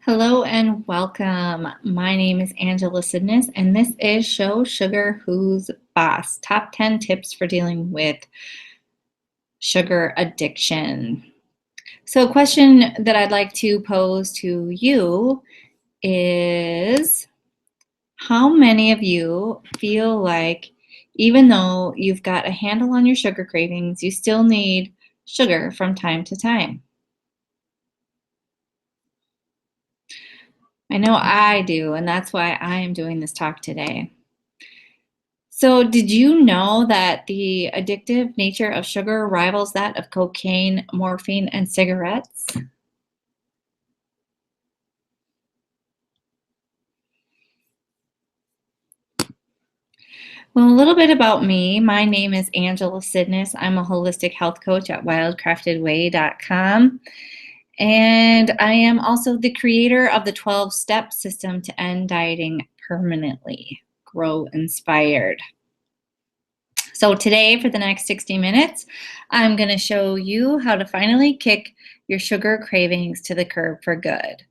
Hello and welcome. My name is Angela Sidness, and this is Show Sugar Who's Boss, Top 10 Tips for Dealing with Sugar Addiction. So a question that I'd like to pose to you is, how many of you feel like even though you've got a handle on your sugar cravings, you still need sugar from time to time? I know I do, and that's why I am doing this talk today. So, did you know that the addictive nature of sugar rivals that of cocaine, morphine, and cigarettes? Well, a little bit about me. My name is Angela Sidness. I'm a holistic health coach at wildcraftedway.com. And I am also the creator of the 12-step system to end dieting permanently. Grow Inspired. So today, for the next 60 minutes, I'm going to show you how to finally kick your sugar cravings to the curb for good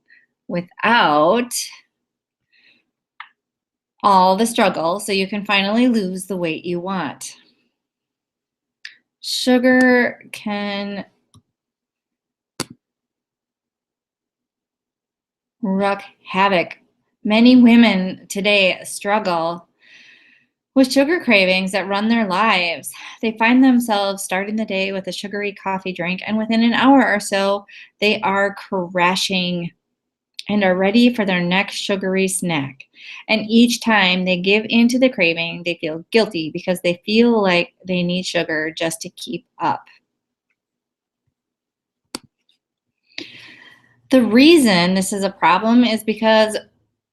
without all the struggle, so you can finally lose the weight you want. Sugar can wreak havoc. Many women today struggle with sugar cravings that run their lives. They find themselves starting the day with a sugary coffee drink, and within an hour or so, they are crashing and are ready for their next sugary snack. And each time they give in to the craving, they feel guilty because they feel like they need sugar just to keep up. The reason this is a problem is because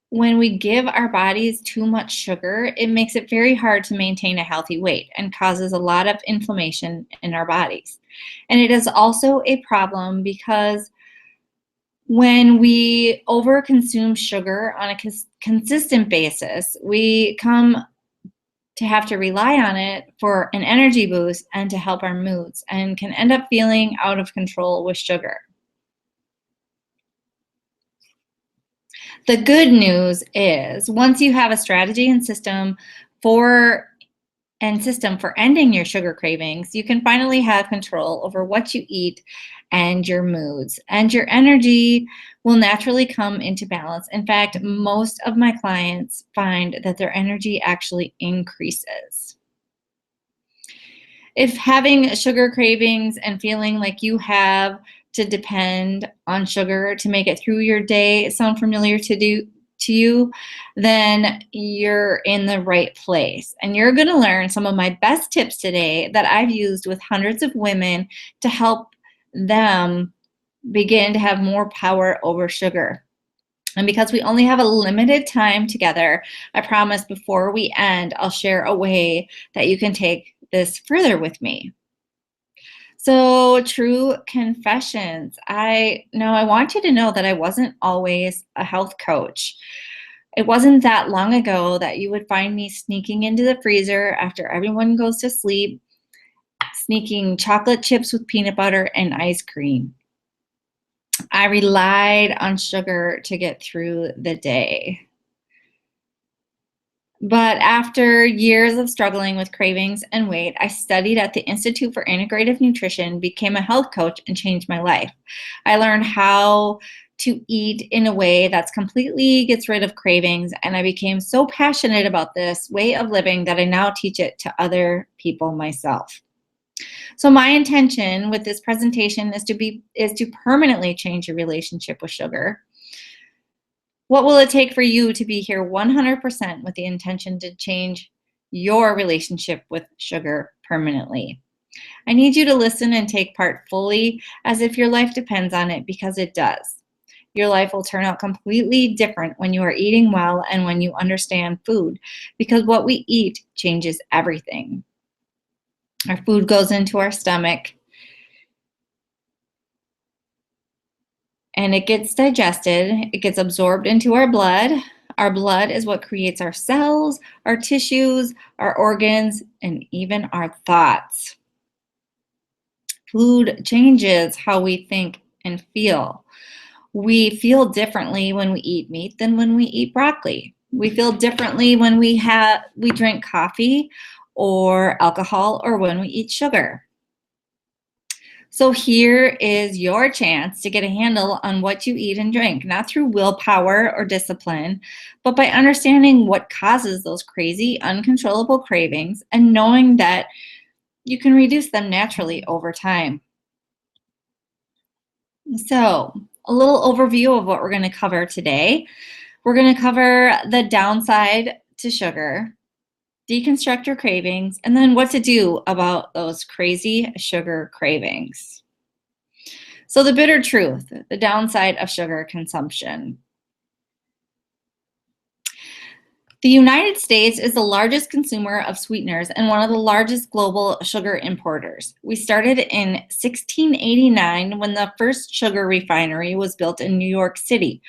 when we give our bodies too much sugar, it makes it very hard to maintain a healthy weight and causes a lot of inflammation in our bodies. And it is also a problem because when we overconsume sugar on a consistent basis, we come to have to rely on it for an energy boost and to help our moods, and can end up feeling out of control with sugar. The good news is, once you have a strategy and system for ending your sugar cravings, you can finally have control over what you eat and your moods, and your energy will naturally come into balance. In fact, most of my clients find that their energy actually increases. If having sugar cravings and feeling like you have to depend on sugar to make it through your day sound familiar to you, then you're in the right place. And you're going to learn some of my best tips today that I've used with hundreds of women to help them begin to have more power over sugar. And because we only have a limited time together, I promise before we end, I'll share a way that you can take this further with me. So, true confessions. I want you to know that I wasn't always a health coach. It wasn't that long ago that you would find me sneaking into the freezer after everyone goes to sleep, sneaking chocolate chips with peanut butter and ice cream. I relied on sugar to get through the day. But after years of struggling with cravings and weight, I studied at the Institute for Integrative Nutrition, became a health coach, and changed my life. I learned how to eat in a way that's completely gets rid of cravings, and I became so passionate about this way of living that I now teach it to other people myself. So my intention with this presentation is to permanently change your relationship with sugar. What will it take for you to be here 100% with the intention to change your relationship with sugar permanently? I need you to listen and take part fully as if your life depends on it, because it does. Your life will turn out completely different when you are eating well and when you understand food, because what we eat changes everything. Our food goes into our stomach and it gets digested, it gets absorbed into our blood. Our blood is what creates our cells, our tissues, our organs, and even our thoughts. Food changes how we think and feel. We feel differently when we eat meat than when we eat broccoli. We feel differently when we drink coffee or alcohol or when we eat sugar. So here is your chance to get a handle on what you eat and drink, not through willpower or discipline, but by understanding what causes those crazy, uncontrollable cravings and knowing that you can reduce them naturally over time. So, a little overview of what we're going to cover today. We're going to cover the downside to sugar, deconstruct your cravings, and then what to do about those crazy sugar cravings. So, the bitter truth, the downside of sugar consumption. The United States is the largest consumer of sweeteners and one of the largest global sugar importers. We started in 1689 when the first sugar refinery was built in New York City.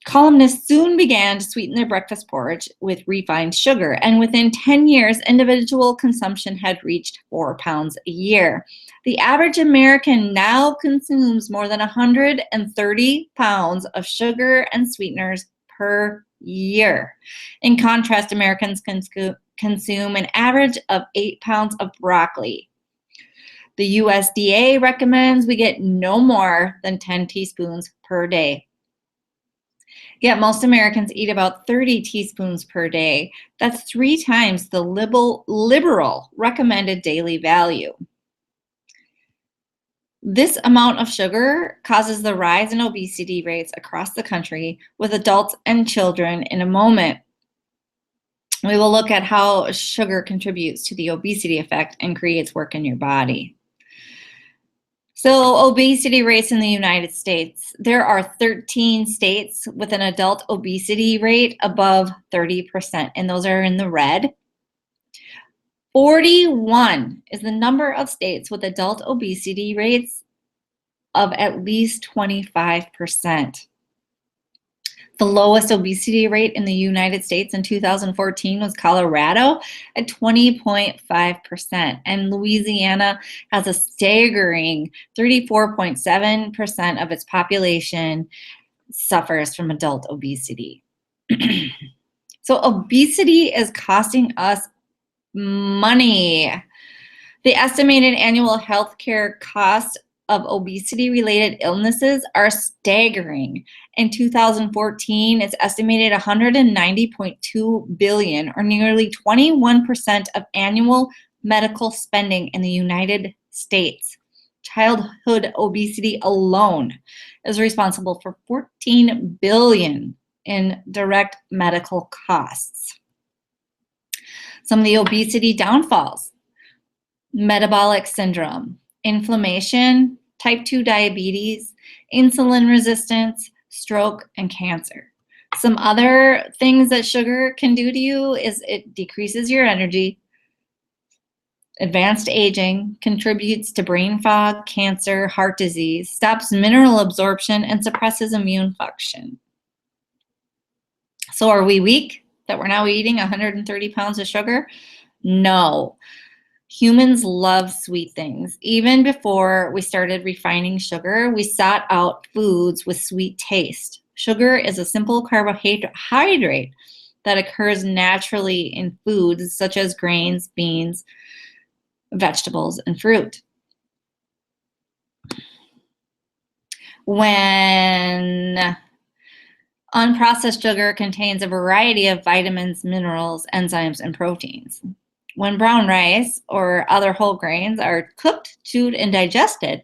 Columnists soon began to sweeten their breakfast porridge with refined sugar, and within 10 years, individual consumption had reached 4 pounds a year. The average American now consumes more than 130 pounds of sugar and sweeteners per year. In contrast, Americans consume an average of 8 pounds of broccoli. The USDA recommends we get no more than 10 teaspoons per day. Yet most Americans eat about 30 teaspoons per day. That's 3 times the liberal recommended daily value. This amount of sugar causes the rise in obesity rates across the country with adults and children in a moment. We will look at how sugar contributes to the obesity effect and creates work in your body. So, obesity rates in the United States. There are 13 states with an adult obesity rate above 30%, and those are in the red. 41 is the number of states with adult obesity rates of at least 25%. The lowest obesity rate in the United States in 2014 was Colorado at 20.5%, and Louisiana has a staggering 34.7% of its population suffers from adult obesity. So obesity is costing us money. The estimated annual healthcare cost of obesity-related illnesses are staggering. In 2014, it's estimated $190.2 billion, or nearly 21% of annual medical spending in the United States. Childhood obesity alone is responsible for $14 billion in direct medical costs. Some of the obesity downfalls: metabolic syndrome, inflammation, type 2 diabetes, insulin resistance, stroke, and cancer. Some other things that sugar can do to you is it decreases your energy, advanced aging, contributes to brain fog, cancer, heart disease, stops mineral absorption, and suppresses immune function. So are we weak that we're now eating 130 pounds of sugar? No. Humans love sweet things. Even before we started refining sugar, we sought out foods with sweet taste. Sugar is a simple carbohydrate that occurs naturally in foods such as grains, beans, vegetables, and fruit. When unprocessed sugar contains a variety of vitamins, minerals, enzymes, and proteins. When brown rice or other whole grains are cooked, chewed, and digested,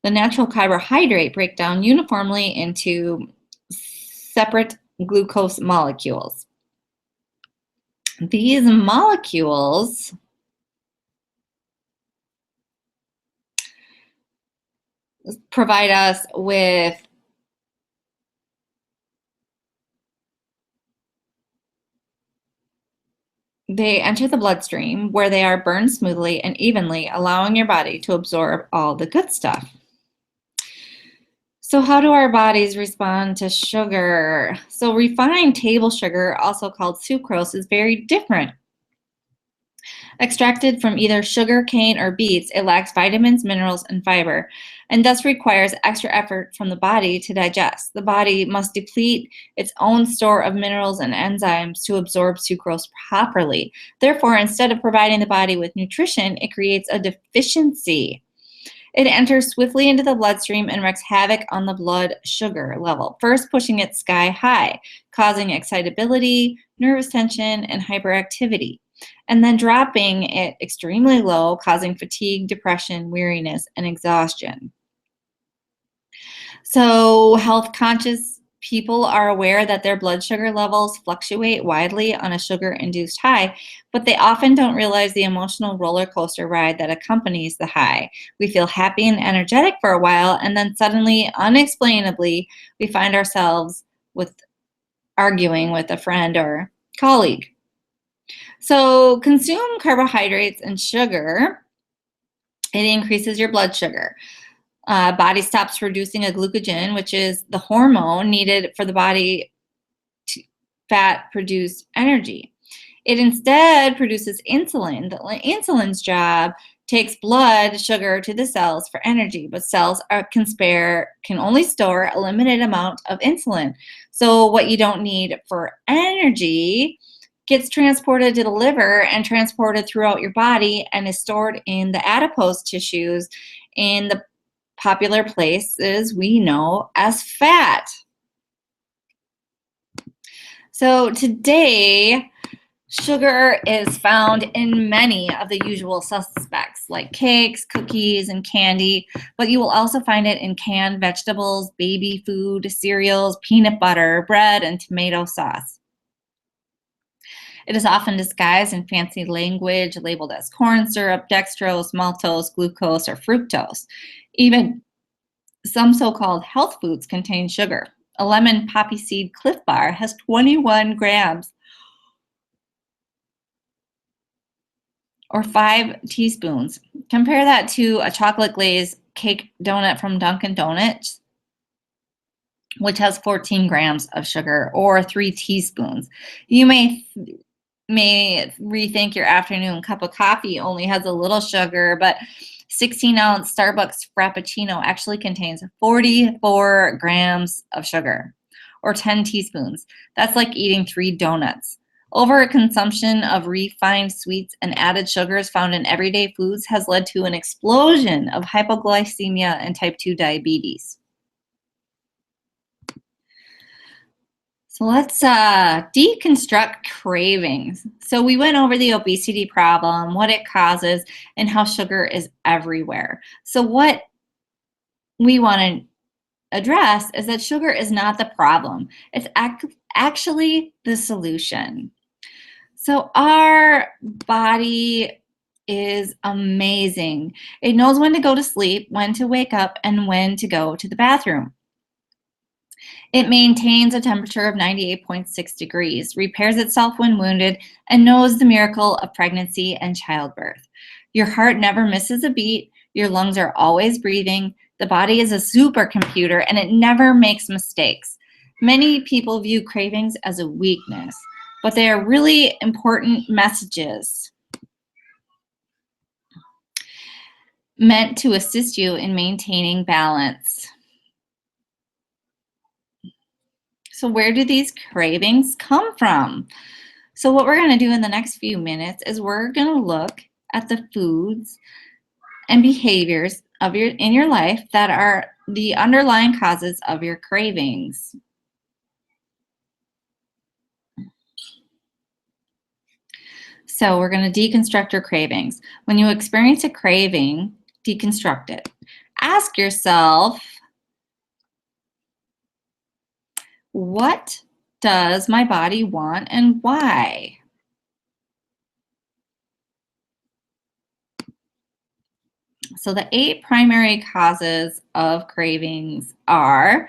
the natural carbohydrate break down uniformly into separate glucose molecules. These molecules provide us with they enter the bloodstream where they are burned smoothly and evenly, allowing your body to absorb all the good stuff. So how do our bodies respond to sugar? So refined table sugar, also called sucrose, is very different. Extracted from either sugar, cane, or beets, it lacks vitamins, minerals, and fiber, and thus requires extra effort from the body to digest. The body must deplete its own store of minerals and enzymes to absorb sucrose properly. Therefore, instead of providing the body with nutrition, it creates a deficiency. It enters swiftly into the bloodstream and wreaks havoc on the blood sugar level, first pushing it sky high, causing excitability, nervous tension, and hyperactivity, and then dropping it extremely low, causing fatigue, depression, weariness, and exhaustion. So, health conscious people are aware that their blood sugar levels fluctuate widely on a sugar induced high, but they often don't realize the emotional roller coaster ride that accompanies the high. We feel happy and energetic for a while, and then suddenly, unexplainably, we find ourselves with arguing with a friend or colleague. So, consume carbohydrates and sugar. It increases your blood sugar. Body stops producing a glucagon, which is the hormone needed for the body to fat produce energy. It instead produces insulin. The insulin's job takes blood sugar to the cells for energy, but cells can only store a limited amount of insulin. So what you don't need for energy gets transported to the liver and transported throughout your body and is stored in the adipose tissues in the popular places we know as fat. So today, sugar is found in many of the usual suspects like cakes, cookies, and candy, but you will also find it in canned vegetables, baby food, cereals, peanut butter, bread, and tomato sauce. It is often disguised in fancy language labeled as corn syrup, dextrose, maltose, glucose, or fructose. Even some so-called health foods contain sugar. A lemon poppy seed Cliff Bar has 21 grams or 5 teaspoons. Compare that to a chocolate glazed cake donut from Dunkin' Donuts, which has 14 grams of sugar or 3 teaspoons. You may rethink your afternoon cup of coffee only has a little sugar, but 16-ounce Starbucks Frappuccino actually contains 44 grams of sugar, or 10 teaspoons. That's like eating 3 donuts. Overconsumption of refined sweets and added sugars found in everyday foods has led to an explosion of hypoglycemia and type 2 diabetes. So let's deconstruct cravings. So we went over the obesity problem, what it causes, and how sugar is everywhere. So what we want to address is that sugar is not the problem. It's actually the solution. So our body is amazing. It knows when to go to sleep, when to wake up, and when to go to the bathroom. It maintains a temperature of 98.6 degrees, repairs itself when wounded, and knows the miracle of pregnancy and childbirth. Your heart never misses a beat. Your lungs are always breathing. The body is a supercomputer, and it never makes mistakes. Many people view cravings as a weakness, but they are really important messages meant to assist you in maintaining balance. So where do these cravings come from? So what we're going to do in the next few minutes is we're going to look at the foods and behaviors in your life that are the underlying causes of your cravings. So we're going to deconstruct your cravings. When you experience a craving, deconstruct it. Ask yourself, what does my body want and why? So the 8 primary causes of cravings are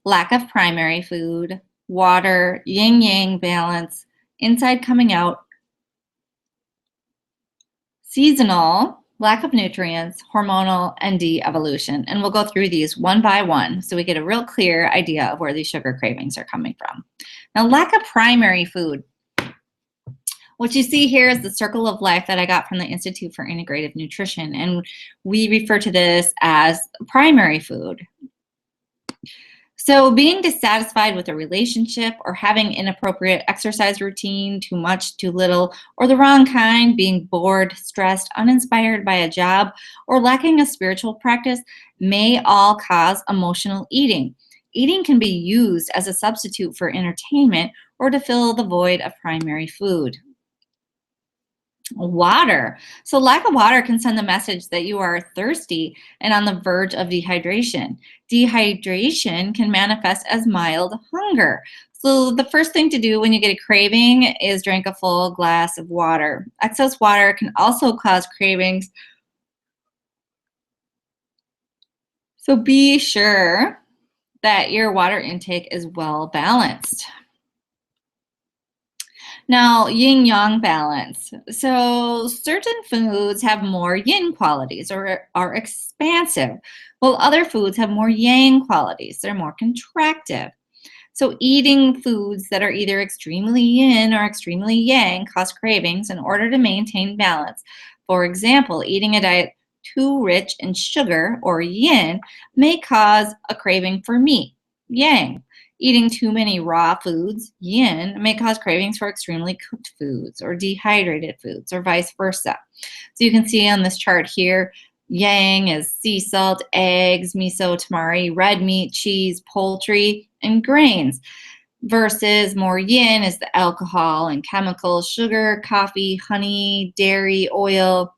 lack of primary food, water, yin-yang balance, inside coming out, seasonal, lack of nutrients, hormonal, and de-evolution. And we'll go through these one by one so we get a real clear idea of where these sugar cravings are coming from. Now, lack of primary food. What you see here is the circle of life that I got from the Institute for Integrative Nutrition, and we refer to this as primary food. So being dissatisfied with a relationship or having inappropriate exercise routine, too much, too little, or the wrong kind, being bored, stressed, uninspired by a job, or lacking a spiritual practice may all cause emotional eating. Eating can be used as a substitute for entertainment or to fill the void of primary food. Water. So lack of water can send the message that you are thirsty and on the verge of dehydration. Dehydration can manifest as mild hunger. So the first thing to do when you get a craving is drink a full glass of water. Excess water can also cause cravings. So be sure that your water intake is well balanced. Now, yin yang balance. So, certain foods have more yin qualities or are expansive, while other foods have more yang qualities. They're more contractive. So, eating foods that are either extremely yin or extremely yang cause cravings in order to maintain balance. For example, eating a diet too rich in sugar or yin may cause a craving for meat, yang. Eating too many raw foods, yin, may cause cravings for extremely cooked foods or dehydrated foods or vice versa. So you can see on this chart here, yang is sea salt, eggs, miso, tamari, red meat, cheese, poultry, and grains. Versus more yin is the alcohol and chemicals, sugar, coffee, honey, dairy, oil,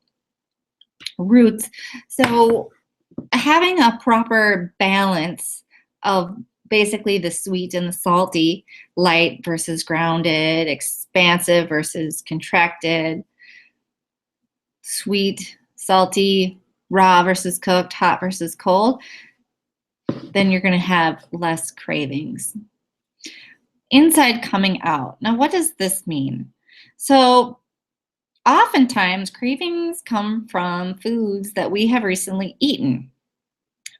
roots. So having a proper balance of basically the sweet and the salty, light versus grounded, expansive versus contracted, sweet, salty, raw versus cooked, hot versus cold, then you're going to have less cravings. Inside coming out. Now, what does this mean? So, oftentimes cravings come from foods that we have recently eaten,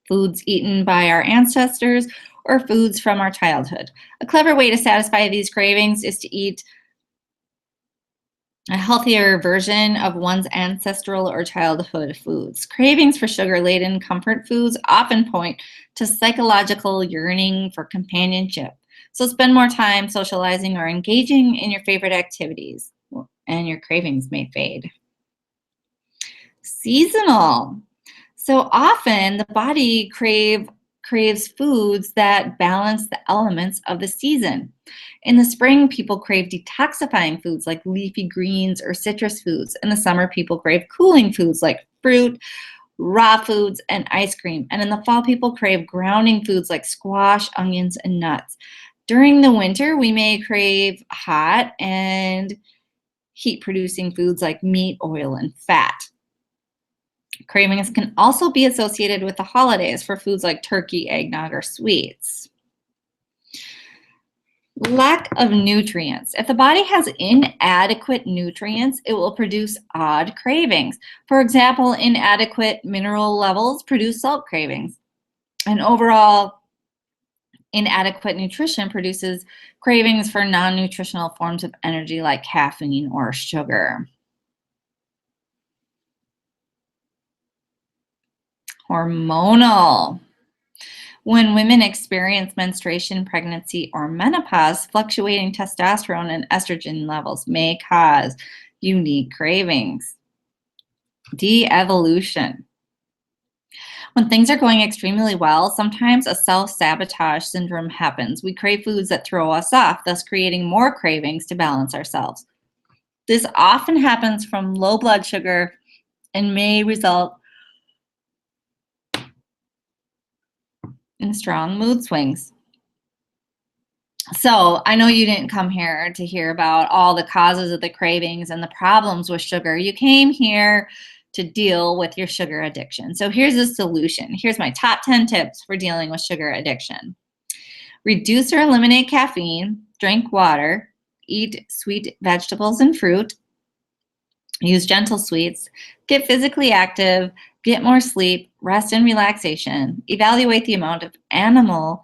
foods eaten by our ancestors, or foods from our childhood. A clever way to satisfy these cravings is to eat a healthier version of one's ancestral or childhood foods. Cravings for sugar-laden comfort foods often point to psychological yearning for companionship. So spend more time socializing or engaging in your favorite activities, and your cravings may fade. Seasonal. So often the body craves foods that balance the elements of the season. In the spring, people crave detoxifying foods like leafy greens or citrus foods. In the summer, people crave cooling foods like fruit, raw foods, and ice cream. And in the fall, people crave grounding foods like squash, onions, and nuts. During the winter, we may crave hot and heat-producing foods like meat, oil, and fat. Cravings can also be associated with the holidays for foods like turkey, eggnog, or sweets. Lack of nutrients. If the body has inadequate nutrients, it will produce odd cravings. For example, inadequate mineral levels produce salt cravings. And overall, inadequate nutrition produces cravings for non-nutritional forms of energy like caffeine or sugar. Hormonal. When women experience menstruation, pregnancy, or menopause, fluctuating testosterone and estrogen levels may cause unique cravings. De-evolution. When things are going extremely well, sometimes a self-sabotage syndrome happens. We crave foods that throw us off, thus creating more cravings to balance ourselves. This often happens from low blood sugar and may result in strong mood swings. So I know you didn't come here to hear about all the causes of the cravings and the problems with sugar. You came here to deal with your sugar addiction. So here's a solution. Here's my top 10 tips for dealing with sugar addiction. Reduce or eliminate caffeine, drink water, eat sweet vegetables and fruit, use gentle sweets, get physically active, get more sleep, rest and relaxation, evaluate the amount of animal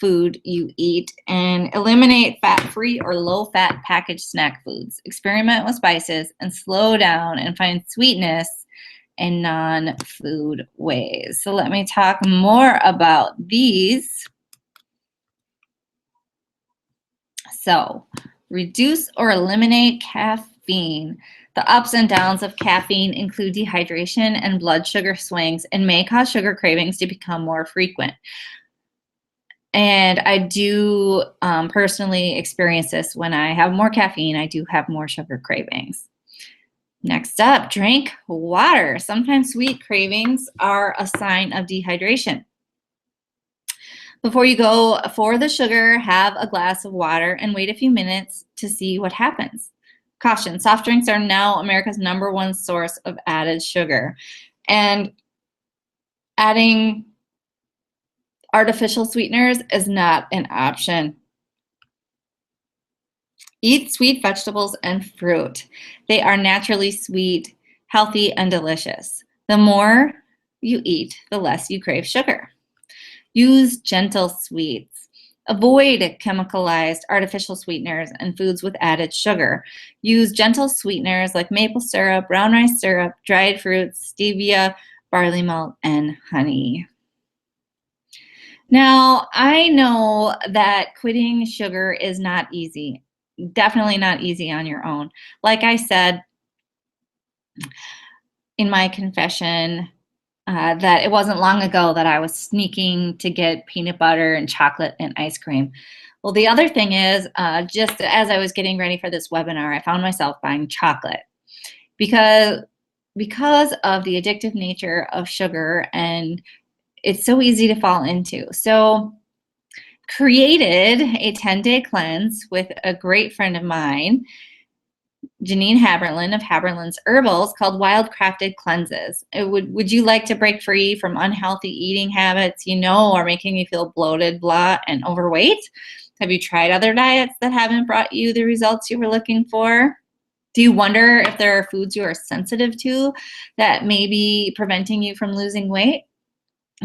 food you eat and eliminate fat-free or low-fat packaged snack foods. Experiment with spices and slow down and find sweetness in non-food ways. So let me talk more about these. So, reduce or eliminate caffeine. The ups and downs of caffeine include dehydration and blood sugar swings and may cause sugar cravings to become more frequent. And I do personally experience this. When I have more caffeine, I do have more sugar cravings. Next up, drink water. Sometimes sweet cravings are a sign of dehydration. Before you go for the sugar, have a glass of water and wait a few minutes to see what happens. Caution, soft drinks are now America's #1 source of added sugar. And adding artificial sweeteners is not an option. Eat sweet vegetables and fruit. They are naturally sweet, healthy, and delicious. The more you eat, the less you crave sugar. Use gentle sweets. Avoid chemicalized artificial sweeteners and foods with added sugar. Use gentle sweeteners like maple syrup, brown rice syrup, dried fruits, stevia, barley malt, and honey. Now, I know that quitting sugar is not easy. Definitely not easy on your own. Like I said in my confession, that it wasn't long ago that I was sneaking to get peanut butter and chocolate and ice cream. Well, the other thing is, just as I was getting ready for this webinar, I found myself buying chocolate because of the addictive nature of sugar, and it's so easy to fall into. So created a 10-day cleanse with a great friend of mine, Janine Haberlin of Haberlin's Herbals, called Wild Crafted Cleanses. Would you like to break free from unhealthy eating habits you know are making you feel bloated, blah, and overweight? Have you tried other diets that haven't brought you the results you were looking for? Do you wonder if there are foods you are sensitive to that may be preventing you from losing weight?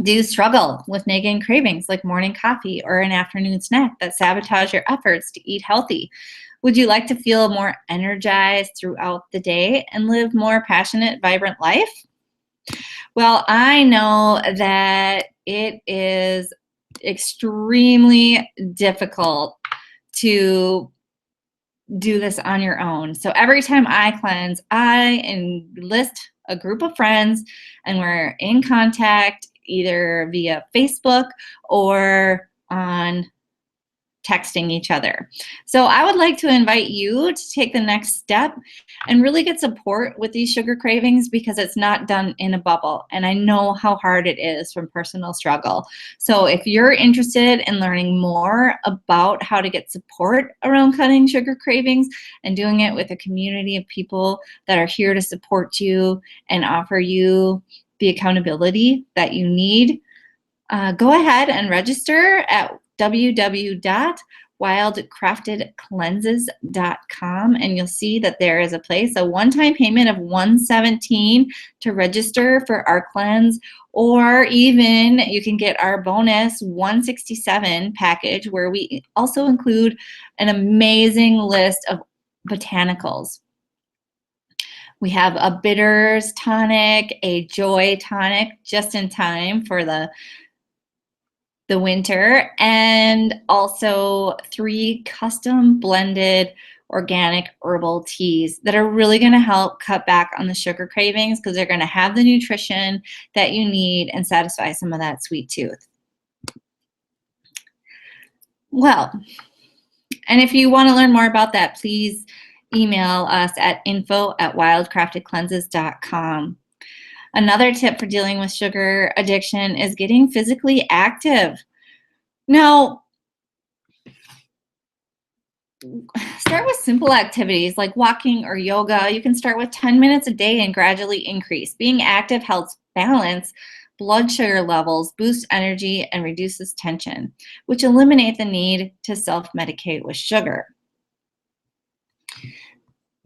Do you struggle with nagging cravings like morning coffee or an afternoon snack that sabotage your efforts to eat healthy? Would you like to feel more energized throughout the day and live more passionate, vibrant life? Well, I know that it is extremely difficult to do this on your own. So every time I cleanse, I enlist a group of friends and we're in contact either via Facebook or on texting each other. So I would like to invite you to take the next step and really get support with these sugar cravings, because it's not done in a bubble. And I know how hard it is from personal struggle. So if you're interested in learning more about how to get support around cutting sugar cravings and doing it with a community of people that are here to support you and offer you the accountability that you need, go ahead and register at www.wildcraftedcleanses.com, and you'll see that there is a place, a one-time payment of $117 to register for our cleanse, or even you can get our bonus $167 package, where we also include an amazing list of botanicals. We have a bitters tonic, a joy tonic, just in time for the winter, and also 3 custom blended organic herbal teas that are really going to help cut back on the sugar cravings, because they're going to have the nutrition that you need and satisfy some of that sweet tooth. Well, and if you want to learn more about that, please email us at info@wildcraftedcleanses.com. Another tip for dealing with sugar addiction is getting physically active. Now, start with simple activities like walking or yoga. You can start with 10 minutes a day and gradually increase. Being active helps balance blood sugar levels, boosts energy, and reduces tension, which eliminates the need to self-medicate with sugar.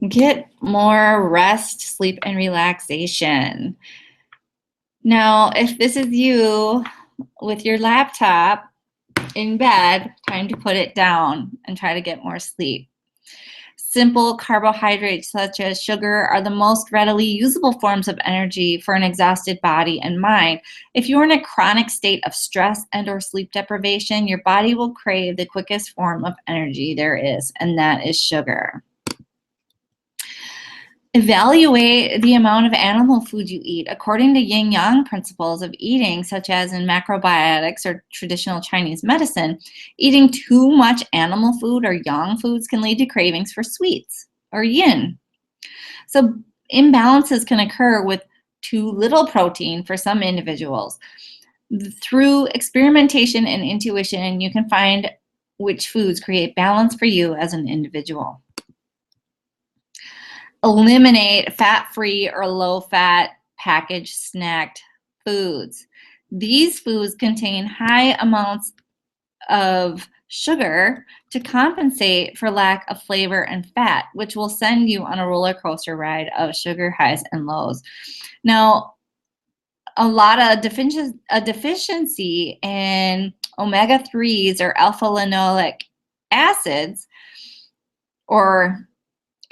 Get more rest, sleep, and relaxation. Now, if this is you with your laptop, in bed, time to put it down and try to get more sleep. Simple carbohydrates such as sugar are the most readily usable forms of energy for an exhausted body and mind. If you're in a chronic state of stress and or sleep deprivation, your body will crave the quickest form of energy there is, and that is sugar. Evaluate the amount of animal food you eat according to yin yang principles of eating, such as in macrobiotics or traditional Chinese medicine. Eating too much animal food or yang foods can lead to cravings for sweets or yin. So, imbalances can occur with too little protein for some individuals. Through experimentation and intuition, you can find which foods create balance for you as an individual. Eliminate fat-free or low-fat packaged snacked foods. These foods contain high amounts of sugar to compensate for lack of flavor and fat, which will send you on a roller coaster ride of sugar highs and lows. Now, a lot of deficiency in omega-3s or alpha-linoleic acids, or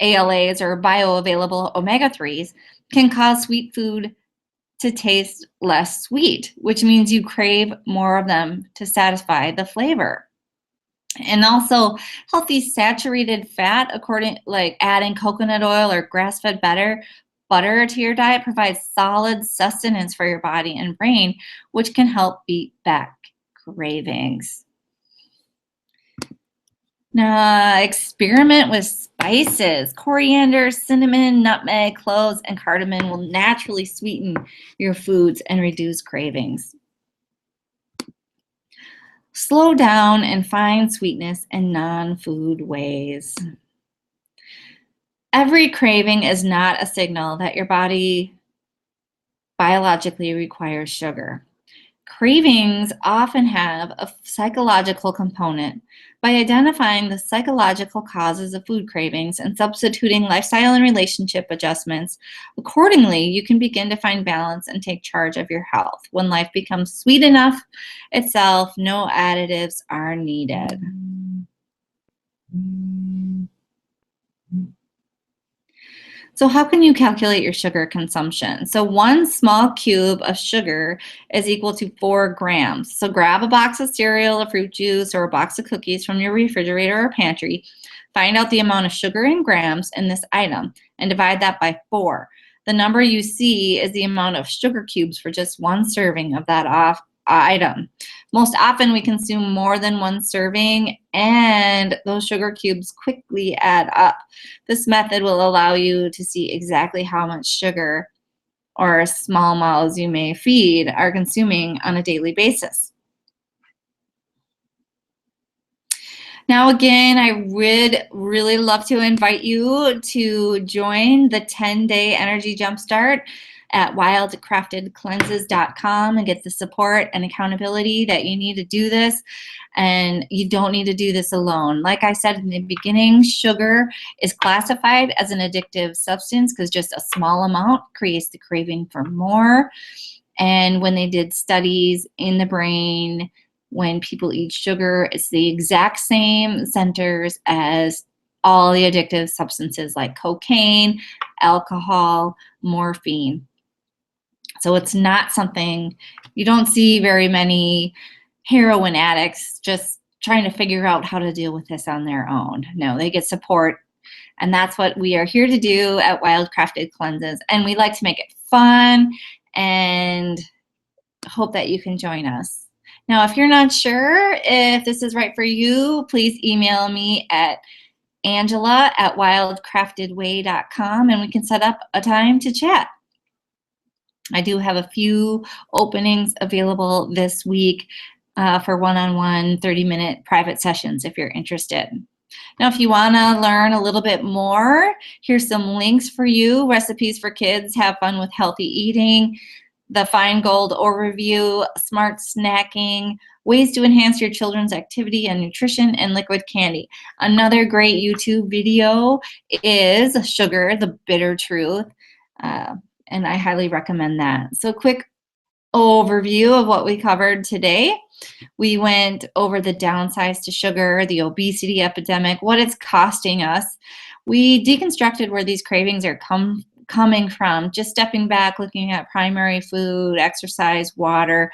ALAs or bioavailable omega-3s, can cause sweet food to taste less sweet, which means you crave more of them to satisfy the flavor. And also healthy saturated fat, like adding coconut oil or grass-fed butter to your diet, provides solid sustenance for your body and brain, which can help beat back cravings. Now, experiment with spices. Coriander, cinnamon, nutmeg, cloves, and cardamom will naturally sweeten your foods and reduce cravings. Slow down and find sweetness in non-food ways. Every craving is not a signal that your body biologically requires sugar. Cravings often have a psychological component. By identifying the psychological causes of food cravings and substituting lifestyle and relationship adjustments accordingly, you can begin to find balance and take charge of your health. When life becomes sweet enough itself, no additives are needed. So how can you calculate your sugar consumption? So 1 small cube of sugar is equal to 4 grams. So grab a box of cereal, a fruit juice, or a box of cookies from your refrigerator or pantry. Find out the amount of sugar in grams in this item and divide that by 4. The number you see is the amount of sugar cubes for just 1 serving of that item. Most often we consume more than 1 serving, and those sugar cubes quickly add up. This method will allow you to see exactly how much sugar or small mouths you may feed are consuming on a daily basis. Now, again, I would really love to invite you to join the 10-day Energy Jumpstart at wildcraftedcleanses.com and get the support and accountability that you need to do this. And you don't need to do this alone. Like I said in the beginning, sugar is classified as an addictive substance because just a small amount creates the craving for more. And when they did studies in the brain, when people eat sugar, it's the exact same centers as all the addictive substances like cocaine, alcohol, morphine. So it's not something, you don't see very many heroin addicts just trying to figure out how to deal with this on their own. No, they get support. And that's what we are here to do at Wild Crafted Cleanses. And we like to make it fun and hope that you can join us. Now, if you're not sure if this is right for you, please email me at angela@wildcraftedway.com and we can set up a time to chat. I do have a few openings available this week for one-on-one 30-minute private sessions if you're interested. Now, if you want to learn a little bit more, here's some links for you: Recipes for Kids, Have Fun with Healthy Eating, the Feingold Overview, Smart Snacking, Ways to Enhance Your Children's Activity and Nutrition, and Liquid Candy. Another great YouTube video is Sugar, the Bitter Truth. And I highly recommend that. So quick overview of what we covered today. We went over the downsides to sugar, the obesity epidemic, what it's costing us. We deconstructed where these cravings are coming from, just stepping back, looking at primary food, exercise, water,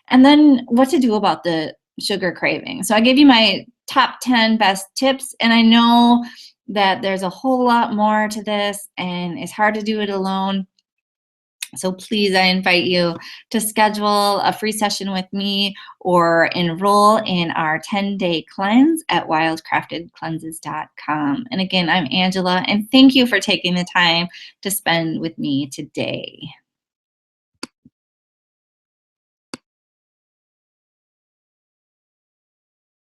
and then what to do about the sugar craving. So I gave you my top 10 best tips, and I know that there's a whole lot more to this, and it's hard to do it alone. So please, I invite you to schedule a free session with me or enroll in our 10-day cleanse at wildcraftedcleanses.com. And again, I'm Angela, and thank you for taking the time to spend with me today.